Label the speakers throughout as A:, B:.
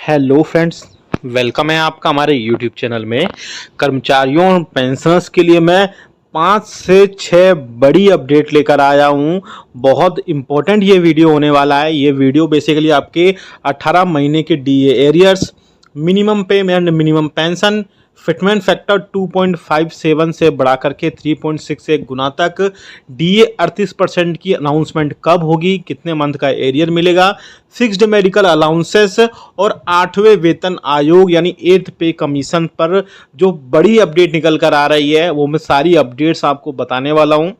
A: Hello friends, welcome है आपका हमारे यूट्यूब चैनल में। कर्मचारियों और पेंशनर्स के लिए मैं 5 से 6 बड़ी अपडेट लेकर आया हूँ। बहुत इम्पोर्टेंट ये वीडियो होने वाला है। ये वीडियो बेसिकली आपके 18 महीने के डीए एरियर्स, मिनिमम पे and minimum pension, fitment factor 2.57 से बढ़ा करके 3.61 गुना तक, डीए 38% की अनाउंसमेंट कब होगी, कितने मंथ का एरियर मिलेगा, फिक्स्ड मेडिकल अलाउंसेस और 8वें वेतन आयोग यानी 8th पे कमीशन पर जो बड़ी अपडेट निकल कर आ रही है, वो मैं सारी अपडेट्स आपको बताने वाला हूँ।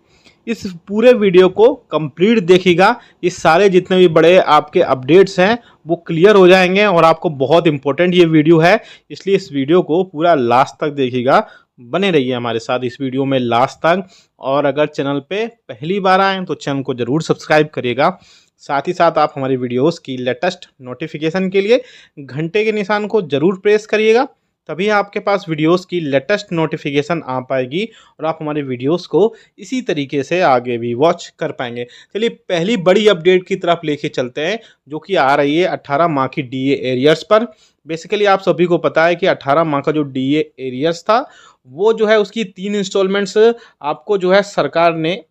A: इस पूरे वीडियो को कंप्लीट देखिएगा। इस सारे जितने भी बड़े आपके अपडेट्स हैं वो क्लियर हो जाएंगे और आपको बहुत इंपॉर्टेंट ये वीडियो है, इसलिए इस वीडियो को पूरा लास्ट तक देखिएगा। बने रहिए हमारे साथ इस वीडियो में लास्ट तक। और अगर चैनल पे पहली बार आए तो चैनल को ज़रूर सब्सक्राइब करिएगा। साथ ही साथ आप हमारी वीडियोस की लेटेस्ट नोटिफिकेशन के लिए घंटे के निशान को ज़रूर प्रेस करिएगा, तभी आपके पास वीडियोस की लेटेस्ट नोटिफिकेशन आ पाएगी और आप हमारे वीडियोस को इसी तरीके से आगे भी वॉच कर पाएंगे। चलिए पहली बड़ी अपडेट की तरफ लेके चलते हैं, जो कि आ रही है 18 माह की डीए एरियर्स पर। बेसिकली आप सभी को पता है कि 18 माह का जो डीए एरियर्स था वो जो है उसकी 3 इंस्टॉलमेंट्स आपको जो है सरकार ने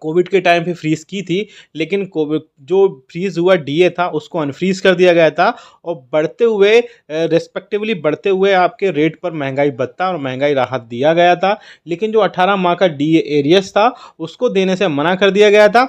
A: कोविड के टाइम पे फ्रीज की थी, लेकिन कोविड जो फ्रीज हुआ डीए था उसको अनफ्रीज कर दिया गया था और बढ़ते हुए रेस्पेक्टिवली बढ़ते हुए आपके रेट पर महंगाई भत्ता और महंगाई राहत दिया गया था। लेकिन जो 18 माह का डीए एरियस था उसको देने से मना कर दिया गया था।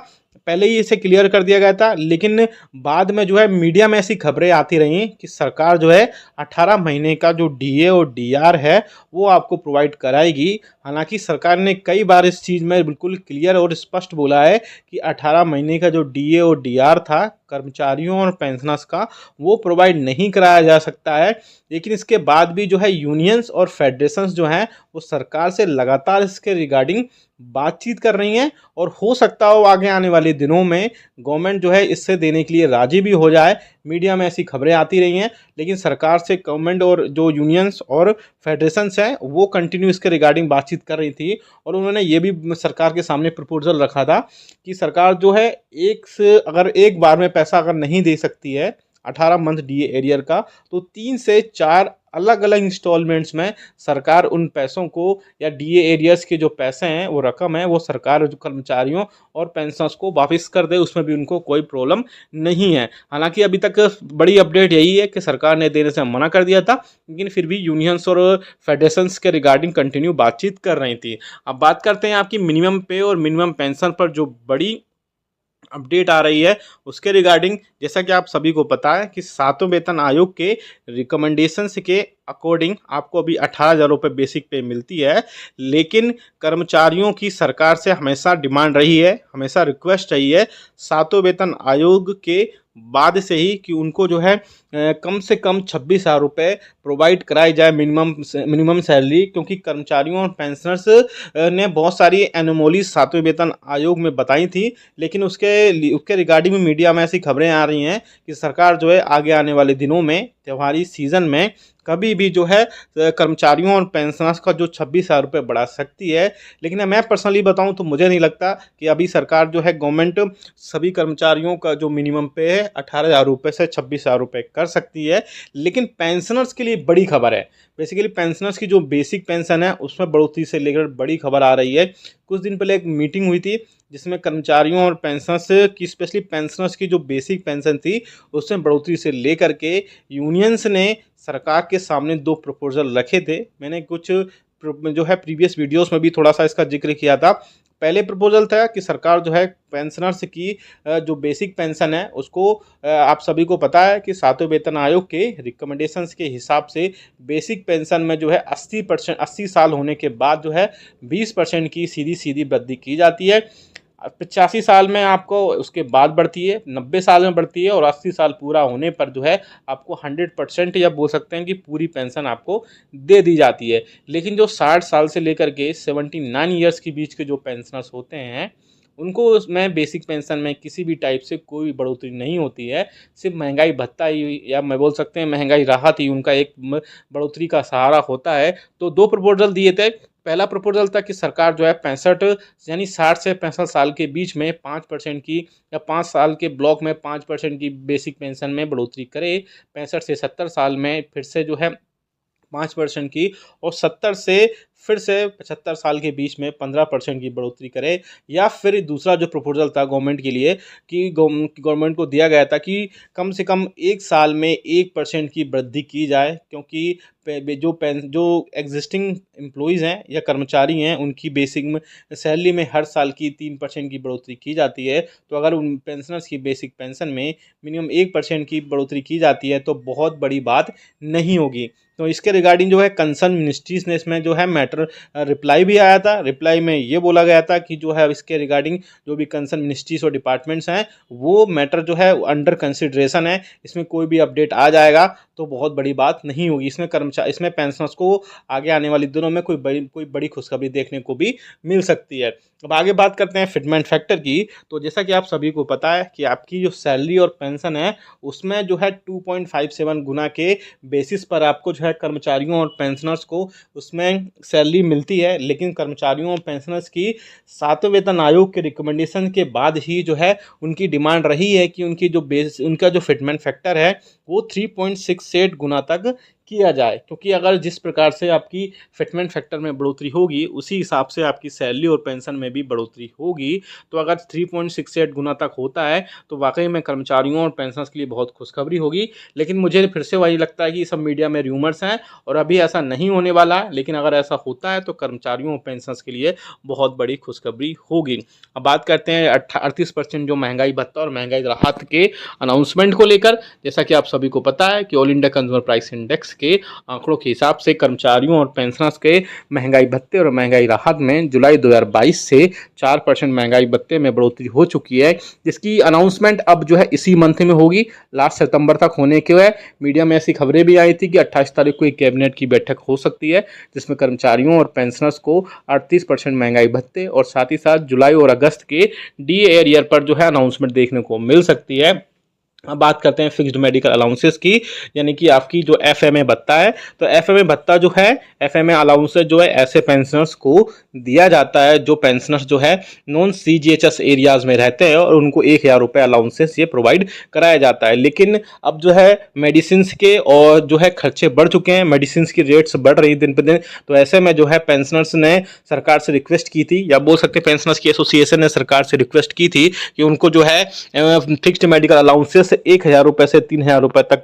A: पहले ही इसे क्लियर कर दिया गया था, लेकिन बाद में जो है मीडिया में ऐसी खबरें आती रहीं कि सरकार जो है 18 महीने का जो डीए और डीआर है वो आपको प्रोवाइड कराएगी। हालांकि सरकार ने कई बार इस चीज़ में बिल्कुल क्लियर और स्पष्ट बोला है कि 18 महीने का जो डीए और डीआर था कर्मचारियों और पेंशनर्स का, वो प्रोवाइड नहीं कराया जा सकता है। लेकिन इसके बाद भी जो है यूनियंस और फेडरेशंस जो हैं वो सरकार से लगातार इसके रिगार्डिंग बातचीत कर रही हैं और हो सकता हो आगे आने वाले दिनों में गवर्नमेंट जो है इससे देने के लिए राजी भी हो जाए। मीडिया में ऐसी खबरें आती रही हैं, लेकिन सरकार से गवर्नमेंट और जो यूनियंस और फेडरेशंस हैं वो कंटिन्यू इसके रिगार्डिंग बातचीत कर रही थी। और उन्होंने ये भी सरकार के सामने प्रपोजल रखा था कि सरकार जो है अगर एक बार में पैसा अगर नहीं दे सकती है 18 मंथ डीए एरियर का, तो 3 से 4 अलग अलग इंस्टॉलमेंट्स में सरकार उन पैसों को या डीए एरियर्स के जो पैसे हैं वो रकम है वो सरकार जो कर्मचारियों और पेंशनर्स को वापस कर दे, उसमें भी उनको कोई प्रॉब्लम नहीं है। हालांकि अभी तक बड़ी अपडेट यही है कि सरकार ने देने से मना कर दिया था, लेकिन फिर भी यूनियंस और फेडरेशंस के रिगार्डिंग कंटिन्यू बातचीत कर रही थी। अब बात करते हैं आपकी मिनिमम पे और मिनिमम पेंशन पर जो बड़ी अपडेट आ रही है उसके रिगार्डिंग। जैसा कि आप सभी को पता है कि 7वें वेतन आयोग के रिकमेंडेशंस के अकॉर्डिंग आपको अभी 18,000 रुपये बेसिक पे मिलती है। लेकिन कर्मचारियों की सरकार से हमेशा डिमांड रही है, हमेशा रिक्वेस्ट रही है 7वें वेतन आयोग के बाद से ही कि उनको जो है कम से कम 26,000 रुपये प्रोवाइड कराई जाए मिनिमम सैलरी, क्योंकि कर्मचारियों और पेंशनर्स ने बहुत सारी एनोमोलीज 7वें वेतन आयोग में बताई थी। लेकिन उसके रिगार्डिंग में मीडिया में ऐसी खबरें आ रही हैं कि सरकार जो है आगे आने वाले दिनों में त्योहारी सीजन में कभी भी जो है कर्मचारियों और पेंशनर्स का जो 26,000 रुपये बढ़ा सकती है। लेकिन मैं पर्सनली बताऊं तो मुझे नहीं लगता कि अभी सरकार जो है गवर्नमेंट सभी कर्मचारियों का जो मिनिमम पे है 18,000 रुपये से 26,000 रुपये कर सकती है। लेकिन पेंशनर्स के लिए बड़ी खबर है। बेसिकली पेंशनर्स की जो बेसिक पेंशन है उसमें बढ़ोतरी से लेकर बड़ी खबर आ रही है। कुछ दिन पहले एक मीटिंग हुई थी जिसमें कर्मचारियों और पेंशनर्स की, स्पेशली पेंशनर्स की जो बेसिक पेंशन थी उसमें बढ़ोतरी से लेकर के यूनियंस ने सरकार के सामने 2 प्रपोजल रखे थे। मैंने कुछ जो है प्रीवियस वीडियोस में भी थोड़ा सा इसका जिक्र किया था। पहले प्रपोजल था कि सरकार जो है पेंशनर्स की जो बेसिक पेंशन है उसको, आप सभी को पता है कि 7वें वेतन आयोग के रिकमेंडेशंस के हिसाब से बेसिक पेंशन में जो है 80 साल होने के बाद जो है 20% की सीधी सीधी वृद्धि की जाती है। 85 साल में आपको उसके बाद बढ़ती है, 90 साल में बढ़ती है और 80 साल पूरा होने पर जो है आपको 100% या बोल सकते हैं कि पूरी पेंशन आपको दे दी जाती है। लेकिन जो 60 साल से लेकर के 79 ईयर्स के बीच के जो पेंशनर्स होते हैं उनको उसमें बेसिक पेंशन में किसी भी टाइप से कोई बढ़ोतरी नहीं होती है। सिर्फ महंगाई भत्ता ही या मैं बोल सकते हैं महंगाई राहत ही उनका एक बढ़ोतरी का सहारा होता है। तो 2 प्रपोजल दिए थे। पहला प्रपोजल था कि सरकार जो है 65 यानी 60 से 65 साल के बीच में 5% की या 5 साल के ब्लॉक में 5% की बेसिक पेंशन में बढ़ोतरी करे। 65 से 70 साल में फिर से जो है 5% की, और 70 से फिर से 75 साल के बीच में 15% की बढ़ोतरी करे। या फिर दूसरा जो प्रपोजल था गवर्नमेंट के लिए कि गवर्नमेंट को दिया गया था कि कम से कम एक साल में 1% की वृद्धि की जाए, क्योंकि जो एग्जिस्टिंग एम्प्लॉइज़ हैं या कर्मचारी हैं उनकी बेसिक सैलरी में हर साल की 3% की बढ़ोतरी की जाती है। तो अगर उन पेंशनर्स की बेसिक पेंशन में मिनिमम 1% की बढ़ोतरी की जाती है तो बहुत बड़ी बात नहीं होगी। तो इसके रिगार्डिंग जो है कंसर्न मिनिस्ट्रीज ने इसमें जो है मैटर रिप्लाई भी आया था। रिप्लाई में ये बोला गया था कि जो है इसके रिगार्डिंग जो भी कंसर्न मिनिस्ट्रीज और डिपार्टमेंट्स हैं वो मैटर जो है अंडर कंसिडरेशन है, इसमें कोई भी अपडेट आ जाएगा तो बहुत बड़ी बात नहीं होगी। इसमें पेंशनर्स को आगे आने वाले दिनों में कोई बड़ी खुशखबरी देखने को भी मिल सकती है। अब आगे बात करते हैं फिटमेंट फैक्टर की। तो जैसा कि आप सभी को पता है कि आपकी जो सैलरी और पेंशन है उसमें जो है 2.57 गुना के बेसिस पर आपको जो है कर्मचारियों और पेंशनर्स को उसमें सैलरी मिलती है। लेकिन कर्मचारियों और पेंशनर्स की 7वें वेतन आयोग के रिकमेंडेशन के बाद ही जो है उनकी डिमांड रही है कि उनका जो फिटमेंट फैक्टर है वो 3.68 गुना तक किया जाए, क्योंकि अगर जिस प्रकार से आपकी फिटमेंट फैक्टर में बढ़ोतरी होगी उसी हिसाब से आपकी सैलरी और पेंशन में भी बढ़ोतरी होगी। तो अगर 3.68 गुना तक होता है तो वाकई में कर्मचारियों और पेंशनर्स के लिए बहुत खुशखबरी होगी। लेकिन मुझे फिर से वही लगता है कि सब मीडिया में र्यूमर्स हैं और अभी ऐसा नहीं होने वाला है। लेकिन अगर ऐसा होता है तो कर्मचारियों और पेंशनर्स के लिए बहुत बड़ी खुशखबरी होगी। अब बात करते हैं 38% जो महंगाई भत्ता और महंगाई राहत के अनाउंसमेंट को लेकर। जैसा कि आप सभी को पता है कि all India consumer price index के आंकड़ों के हिसाब से कर्मचारियों और पेंशनर्स के महंगाई भत्ते और महंगाई राहत में जुलाई 2022 से 4% महंगाई भत्ते में बढ़ोतरी हो चुकी है, जिसकी अनाउंसमेंट अब जो है इसी मंथ में होगी, लास्ट सितंबर तक होने के है। मीडिया में ऐसी खबरें भी आई थी कि 28 तारीख को एक कैबिनेट की बैठक हो सकती है जिसमें कर्मचारियों और पेंशनर्स को 38% महंगाई भत्ते और साथ ही साथ जुलाई और अगस्त के डी एरियर पर जो है अनाउंसमेंट देखने को मिल सकती है। अब बात करते हैं फिक्स्ड मेडिकल अलाउंसेस की, यानी कि आपकी जो एफएमए भत्ता है। तो एफएमए भत्ता जो है, एफएमए अलाउंसेस जो है ऐसे पेंशनर्स को दिया जाता है जो पेंशनर्स जो है नॉन सीजीएचएस एरियाज में रहते हैं और उनको 1000 रुपये अलाउंसेस ये प्रोवाइड कराया जाता है। लेकिन अब जो है मेडिसिन के और जो है खर्चे बढ़ चुके हैं, मेडिसिन की रेट्स बढ़ रही दिन पर दिन। तो ऐसे में जो है पेंशनर्स ने सरकार से रिक्वेस्ट की थी, या बोल सकते हैं पेंशनर्स की एसोसिएशन ने सरकार से रिक्वेस्ट की थी कि उनको जो है फिक्स्ड मेडिकल अलाउंसेस 1000 रुपये से 3000 रुपये तक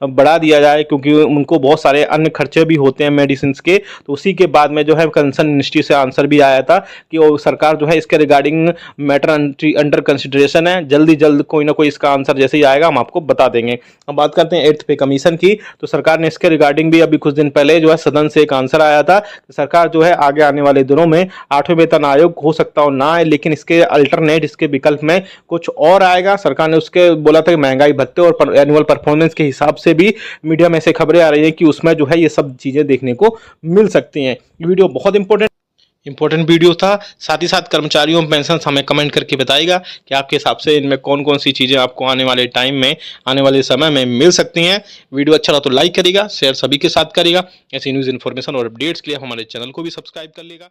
A: बढ़ा दिया जाए, क्योंकि उनको बहुत सारे अन्य खर्चे भी होते हैं मेडिसिन के। तो उसी के बाद में जो है कंसर्न मिनिस्ट्री से आंसर भी आया था कि वो सरकार जो है इसके रिगार्डिंग मैटर अंडर कंसिडरेशन है, जल्द कोई ना कोई इसका आंसर जैसे ही आएगा हम आपको बता देंगे। अब बात करते हैं 8th पे कमीशन की। तो सरकार ने इसके रिगार्डिंग भी अभी कुछ दिन पहले जो है सदन से एक आंसर आया था कि सरकार जो है आगे आने वाले दिनों में 8वें वेतन आयोग हो सकता हो ना आए, लेकिन इसके अल्टरनेट, इसके विकल्प में कुछ और आएगा। सरकार ने उसके बोला था कि महंगाई भत्ते और एनुअल परफॉर्मेंस के हिसाब से भी मीडिया में से खबरें आ रही है कि उसमें जो है ये सब चीजें देखने को मिल सकती हैं। ये वीडियो बहुत इंपॉर्टेंट वीडियो था। साथ ही साथ कर्मचारियों पेंशन हमें कमेंट करके बताइएगा कि आपके हिसाब से इनमें कौन कौन सी चीज़ें आपको आने वाले टाइम में, आने वाले समय में मिल सकती हैं। वीडियो अच्छा लगा तो लाइक करिएगा, शेयर सभी के साथ करिएगा। ऐसी न्यूज़ इन्फॉर्मेशन और अपडेट्स के लिए हमारे चैनल को भी सब्सक्राइब कर लीजिएगा।